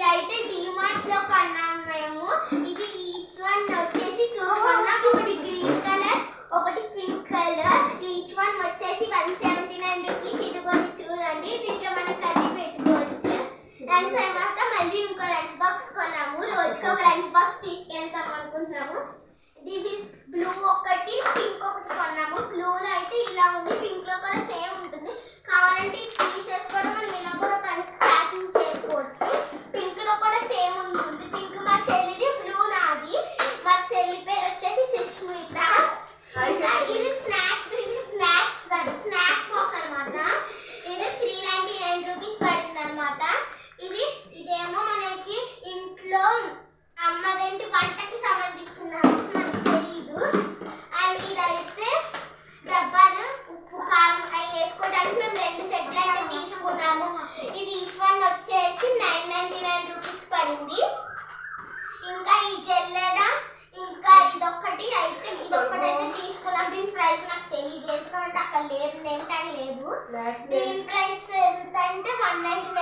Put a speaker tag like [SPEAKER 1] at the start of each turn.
[SPEAKER 1] ఇదైతే డిమార్ట్ లో కొన్నాం మేము. ఇది ఈచ్ వన్ వచ్చేసి 2 కొన్నాం. ఒకటి గ్రీన్ కలర్, ఒకటి పింక్ కలర్. ఈచ్ వన్ వచ్చేసి 179 రూపీస్. ఇది కొన్ని చూడండి, దీంట్లో మనం కర్రీ పెట్టుకోవచ్చు. దాని తర్వాత మళ్ళీ ఇంకో లంచ్ బాక్స్ కొన్నాము. రోజుకి ఒక లంచ్ బాక్స్ తీసుకెళ్తాం అనుకుంటున్నాము. దిస్ ఇస్ బ్లూ ఒకటి, పింక్ ఒకటి కొన్నాము. బ్లూలో అయితే ఇలా ఉంది, పింక్ లో కూడా సేమ్ ఉంటుంది. కావాలంటే పీసెస్ కూడా మనం ఇలా కూడా ప్యాకింగ్ చేసుకోవచ్చు. పింక్ లో కూడా సేమ్ ఉంటుంది. పింక్ మా చెల్లిది, బ్లూ నాది. మా చెల్లి పేరు వచ్చేసి సుష్మిత. ఇది స్నాక్స్ బాక్స్ అనమాట. ఇది 399 రూపీస్ పడింది అనమాట. ఇదేమో మనకి ఇంట్లో అమ్మదేంటి వంటకి సంబంధించిన మనకు తెలీదు. అండ్ ఇదైతే డబ్బాలు ఉప్పు కారం అవి వేసుకోవడానికి మేము 2 సెట్లు అయితే తీసుకున్నాము. ఇది ఈచ్ వన్ వచ్చేసి 999 రూపీస్ పడింది. ఇంకా ఈ జల్లెడ, ఇంకా ఇదొక్కటి అయితే తీసుకున్నాం. దీని ప్రైస్ నాకు తెలియదు, ఎందుకంటే అక్కడ లేదు, నేమ్ ట్యాగ్ లేదు. దీని ప్రైస్ ఎంత అంటే 199